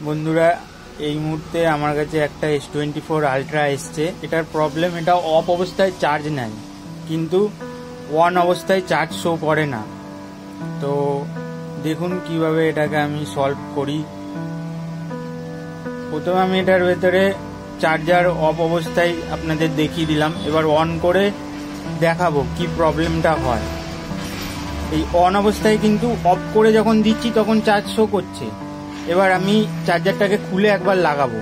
বন্ধুরা, এই মুহূর্তে আমার কাছে একটা S24 আলট্রা এসছে। এটার প্রবলেম, এটা অফ অবস্থায় চার্জ নেয় কিন্তু অন অবস্থায় চার্জ শো করে না। তো দেখুন কিভাবে এটাকে আমি সলভ করি। প্রথমে আমি এটার ভেতরে চার্জার অফ অবস্থায় আপনাদের দেখিয়ে দিলাম, এবার অন করে দেখাবো কি প্রবলেমটা হয়। এই অন অবস্থায় কিন্তু অফ করে যখন দিচ্ছি তখন চার্জ শো করছে। এবার আমি চার্জারটাকে খুলে একবার লাগাবো,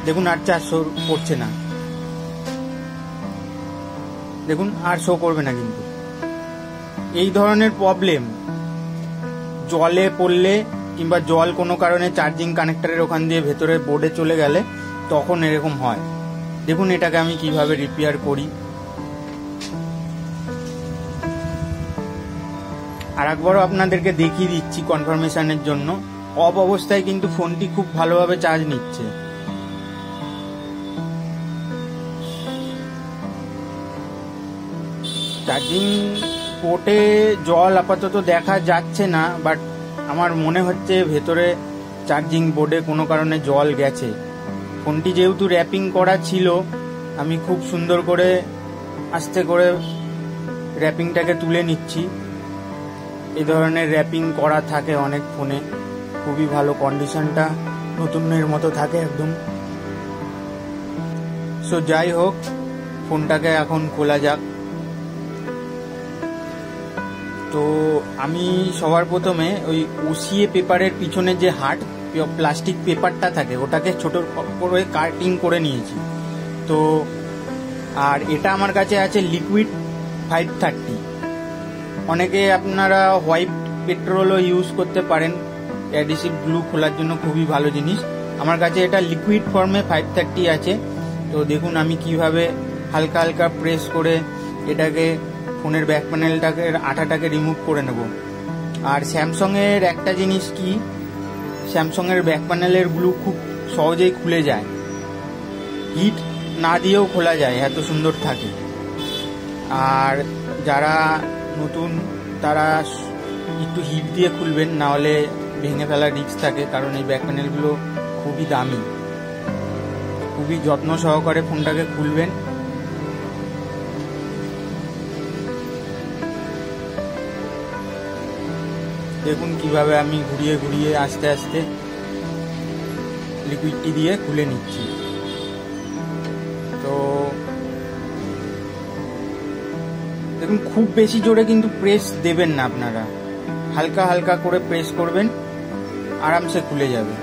দেখুন আর চার্জ শো করছে না। দেখুন আর শো করবে না। কিন্তু এই ধরনের প্রবলেম জলে পড়লে কিংবা জল কোনো কারণে চার্জিং কানেক্টরের ওখান দিয়ে ভেতরে বোর্ডে চলে গেলে তখন এরকম হয়। দেখুন এটাকে আমি কিভাবে রিপেয়ার করি। আর একবারও আপনাদেরকে দেখিয়ে দিচ্ছি কনফার্মেশনের জন্য। অফ অবস্থায় কিন্তু ফোনটি খুব ভালোভাবে চার্জ নিচ্ছে। চার্জিং পোর্টে জল আপাতত দেখা যাচ্ছে না, বাট আমার মনে হচ্ছে ভেতরে চার্জিং বোর্ডে কোনো কারণে জল গেছে। ফোনটি যেহেতু র্যাপিং করা ছিল, আমি খুব সুন্দর করে আস্তে করে র্যাপিংটাকে তুলে নিচ্ছি। এই ধরনের র্যাপিং করা থাকে অনেক ফোনে, খুবই ভালো, কন্ডিশনটা নতুনের মতো থাকে একদম। সো যাই হোক, ফোনটাকে এখন খোলা যাক। তো আমি সবার প্রথমে ওই ওসিএ পেপারের পিছনে যে হার্ড প্লাস্টিক পেপারটা থাকে ওটাকে ছোট করে কাটিং করে নিয়েছি। তো আর এটা আমার কাছে আছে লিকুইড 530। অনেকে আপনারা হোয়াইট পেট্রোলও ইউজ করতে পারেন, অ্যাডিসিভ গ্লু খোলার জন্য খুবই ভালো জিনিস। আমার কাছে এটা লিকুইড ফর্মে 530 আছে। তো দেখুন আমি কিভাবে হালকা হালকা প্রেস করে এটাকে ফোনের ব্যাক প্যানেলটাকে আঠাটাকে রিমুভ করে নেব। আর স্যামসংয়ের একটা জিনিস কি, স্যামসংয়ের ব্যাক প্যানেলের গ্লু খুব সহজেই খুলে যায়, হিট না দিয়েও খোলা যায়, এত সুন্দর থাকে। আর যারা নতুন তারা একটু হিট দিয়ে খুলবেন, না হলে ভেঙে ফেলার রিস্ক থাকে, কারণ এই ব্যাক প্যানেলগুলো খুবই দামি। খুবই যত্ন সহকারে ফোনটাকে খুলবেন। দেখুন কিভাবে আমি ঘুরিয়ে ঘুরিয়ে আস্তে আস্তে লিকুইডটি দিয়ে খুলে নিচ্ছি। তো দেখুন খুব বেশি জোরে কিন্তু প্রেস দেবেন না আপনারা, হালকা হালকা করে প্রেস করবেন, আরামসে খুলে যাবে।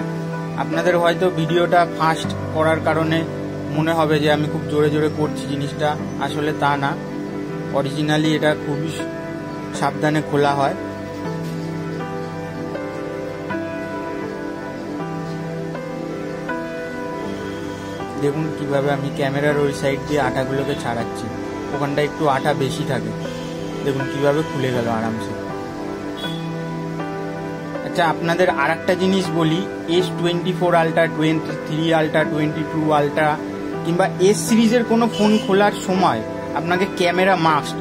আপনাদের হয়তো ভিডিওটা ফাস্ট করার কারণে মনে হবে যে আমি খুব জোরে জোরে করছি জিনিসটা, আসলে তা না। অরিজিনালি এটা খুবই সাবধানে খোলা হয়। দেখুন কিভাবে আমি ক্যামেরার ওই সাইড দিয়ে আঠাগুলোকে ছাড়াচ্ছি, ওখানটা একটু আঠা বেশি থাকে। দেখুন কিভাবে খুলে গেল আরামসে। আচ্ছা, আপনাদের আর একটা জিনিস বলি, S24 আলট্রা, 23 আলট্রা, 22 আলট্রা কিংবা S সিরিজের কোনো ফোন খোলার সময় আপনাকে ক্যামেরা মাস্ট।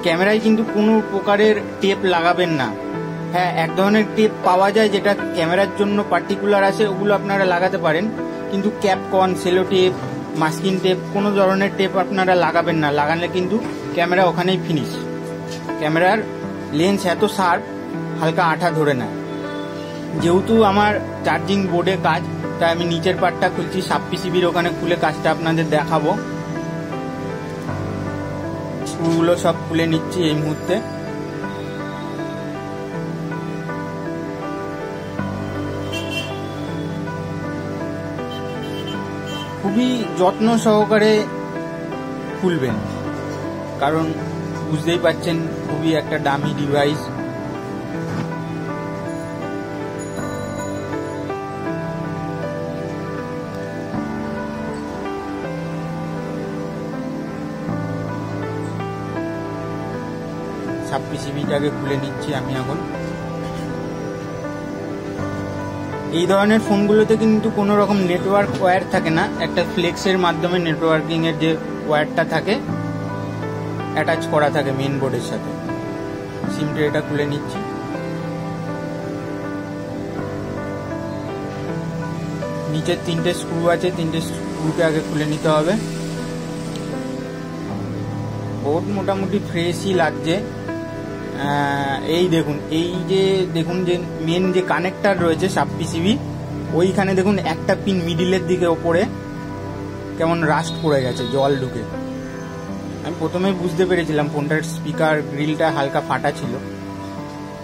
ক্যামেরায় কিন্তু কোনো প্রকারের টেপ লাগাবেন না। হ্যাঁ, এক ধরনের টেপ পাওয়া যায় যেটা ক্যামেরার জন্য পার্টিকুলার আছে, ওগুলো আপনারা লাগাতে পারেন, কিন্তু ক্যাপকন, সেলো টেপ, মাস্কিং টেপ কোনো ধরনের টেপ আপনারা লাগাবেন না। লাগালে কিন্তু ক্যামেরা ওখানেই ফিনিশ। ক্যামেরার লেন্স এত শার্প, হালকা আঠা ধরে নেয়। যেহেতু আমার চার্জিং বোর্ডে কাজ, তাই আমি নিচের পার্টটা খুলছি, সাব পিসিবির ওখানে খুলে কাজটা আপনাদের দেখাবো। স্ক্রুগুলো সব খুলে নিচ্ছি এই মুহূর্তে। খুবই যত্ন সহকারে খুলবেন, কারণ বুঝতেই পারছেন খুবই একটা দামি ডিভাইস। সাব পিসিবিটাকে খুলে নিচ্ছি আমি এখন। এই ধরনের ফোনগুলোতে কিন্তু কোনো রকম নেটওয়ার্ক ওয়্যার থাকে না, একটা ফ্লেক্সের মাধ্যমে নেটওয়ার্কিং এর যে ওয়্যারটা থাকে অ্যাটাচ করা থাকে মেইন বোর্ডের সাথে। সিম ট্রেটা খুলে নিচ্ছি। নিচের 3টে স্ক্রু আছে, 3টে স্ক্রুকে আগে খুলে নিতে হবে। বোর্ড মোটামুটি ফ্রেশই লাগছে। এই দেখুন, দেখুন যে মেন যে কানেক্টার রয়েছে সাব পিসিবি, ওইখানে দেখুন একটা পিন মিডিলের দিকে ওপরে কেমন রাস্ট পড়ে গেছে, জল ঢুকে। আমি প্রথমেই বুঝতে পেরেছিলাম ফোনটার স্পিকার গ্রিলটা হালকা ফাটা ছিল।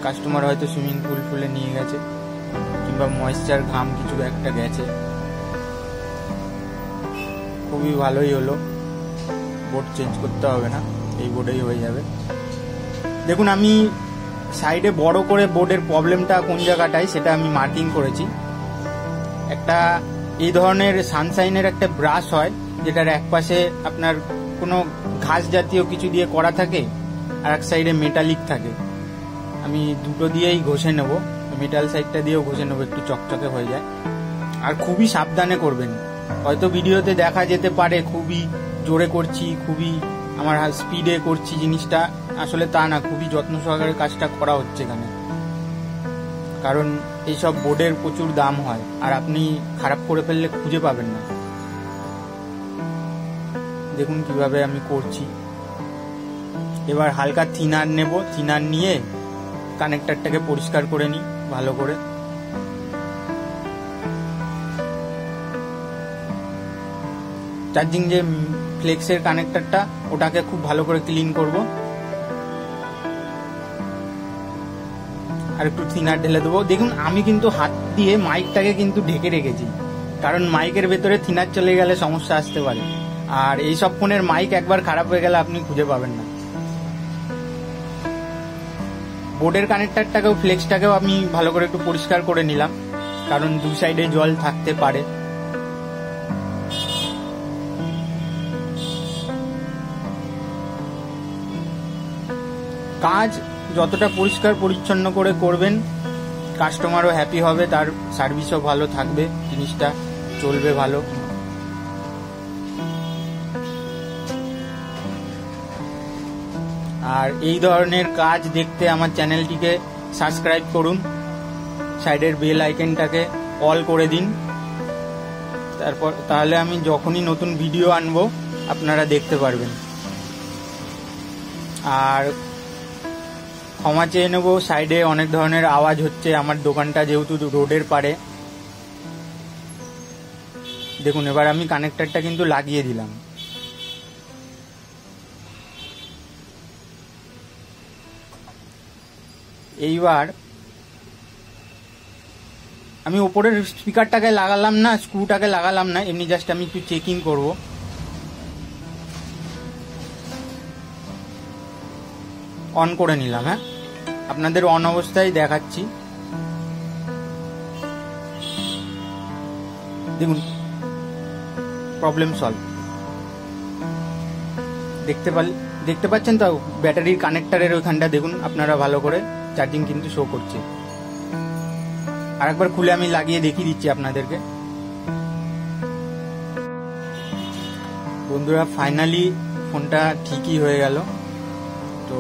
কাস্টমার হয়তো সুইমিং পুল ফুলে নিয়ে গেছে, কিংবা ময়েশ্চার ঘাম কিছু একটা গেছে। খুবই ভালোই হলো, বোর্ড চেঞ্জ করতে হবে না, এই বোর্ডেই হয়ে যাবে। দেখুন আমি সাইডে বড় করে বোর্ডের প্রবলেমটা কোন জায়গাটায় সেটা আমি মার্কিং করেছি। একটা এই ধরনের সানশাইনের একটা ব্রাশ হয়, যেটার এক পাশে আপনার কোনো ঘাস জাতীয় কিছু দিয়ে করা থাকে, আর এক সাইডে মেটালিক থাকে। আমি দুটো দিয়েই ঘষে নেব, মেটাল সাইডটা দিয়েও ঘষে নেবো, একটু চকচকে হয়ে যায়। আর খুবই সাবধানে করবেন। হয়তো ভিডিওতে দেখা যেতে পারে খুবই জোরে করছি, খুবই আমার স্পিডে করছি জিনিসটা, আসলে তা না, খুবই যত্ন সহকারে কাজটা করা হচ্ছে এখানে। কারণ এইসব বোর্ডের প্রচুর দাম হয়, আর আপনি খারাপ করে ফেললে খুঁজে পাবেন না। দেখুন কিভাবে আমি করছি। এবার হালকা থিনার নেব, থিনার নিয়ে কানেক্টরটাকে পরিষ্কার করে নিই ভালো করে। চার্জিং যে ফ্লেক্সের কানেক্টরটা, ওটাকে খুব ভালো করে ক্লিন করব। আর একটু থিনার ঢেলে দেবো। দেখুন আমি কিন্তু হাত দিয়ে মাইকটাকে কিন্তু ঢেকে রেখেছি, কারণ মাইকের ভেতরে থিনার চলে গেলে সমস্যা আসতে পারে। আর এইসব ফোনের মাইক একবার খারাপ হয়ে গেলে আপনি খুঁজে পাবেন না। বোর্ডের কানেক্টরটাকেও ফ্লেক্সটাকেও আমি ভালো করে একটু পরিষ্কার করে নিলাম, কারণ দু সাইডে জল থাকতে পারে। কাজ যতটা পরিষ্কার পরিচ্ছন্ন করে করবেন, কাস্টমারও হ্যাপি হবে, তার সার্ভিসও ভালো থাকবে, জিনিসটা চলবে ভালো। আর এই ধরনের কাজ দেখতে আমার চ্যানেলটিকে সাবস্ক্রাইব করুন, সাইডের বেল আইকনটাকে অল করে দিন, তাহলে আমি যখনই নতুন ভিডিও আনবো আপনারা দেখতে পারবেন। আর ক্ষমা চেয়ে নেব, সাইডে অনেক ধরনের আওয়াজ হচ্ছে, আমার দোকানটা যেহেতু রোডের পারে। দেখুন এবার আমি কানেক্টরটা কিন্তু লাগিয়ে দিলাম। এইবার আমি ওপরের স্পিকারটাকে লাগালাম না, স্ক্রুটাকে লাগালাম না, এমনি জাস্ট আমি একটু চেকিং করব। অন করে নিলাম, হ্যাঁ আপনাদের অন অবস্থায় দেখাচ্ছি। দেখুন প্রবলেম সলভ। দেখতে পাচ্ছেন তো ব্যাটারির কানেক্টরের ওইখানটা, দেখুন আপনারা ভালো করে, চার্জিং কিন্তু শো করছে। আরেকবার খুলে আমি লাগিয়ে দেখিয়ে দিচ্ছি আপনাদেরকে। বন্ধুরা ফাইনালি ফোনটা ঠিকই হয়ে গেল। তো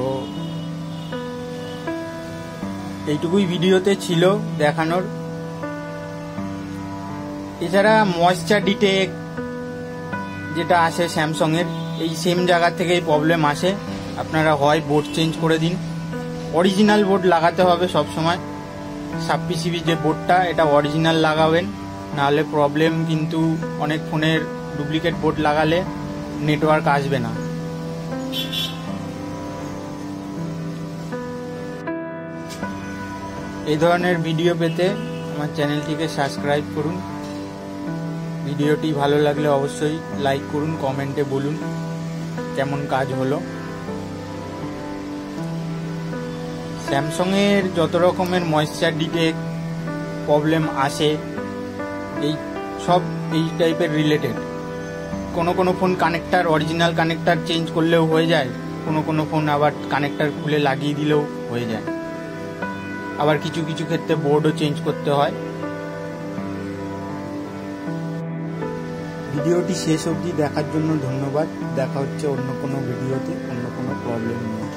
এইটুকুই ভিডিওতে ছিল দেখানোর। এছাড়া ময়েশ্চার ডিটেক্ট যেটা আসে স্যামসাং এর, এই সেম জায়গা থেকেই প্রবলেম আসে। আপনারা হয় বোর্ড চেঞ্জ করে দিন, অরিজিনাল বোর্ড লাগাতে হবে সব সময়। সাব পিসিবি যে বোর্ডটা, এটা অরিজিনাল লাগাবেন, নাহলে প্রবলেম কিন্তু অনেক ফোনের ডুপ্লিকেট বোর্ড লাগালে নেটওয়ার্ক আসবে না। এই ধরনের ভিডিও পেতে আমার চ্যানেলটিকে সাবস্ক্রাইব করুন। ভিডিওটি ভালো লাগলে অবশ্যই লাইক করুন, কমেন্টে বলুন কেমন কাজ হলো। স্যামসাং এর যত রকমের ময়েশ্চার ডিটেক্ট প্রবলেম আসে, এই সব এই টাইপের রিলেটেড। কোনো phone connector, original connector change করলেও হয়ে যায়, কোনো ফোন আবার কানেক্টার খুলে লাগিয়ে দিলেও হয়ে যায়, আবার কিছু ক্ষেত্রে বোর্ডও চেঞ্জ করতে হয়। ভিডিওটি শেষ অবধি দেখার জন্য ধন্যবাদ। দেখা হচ্ছে অন্য কোনো ভিডিওতে অন্য কোনো প্রবলেম নিয়ে।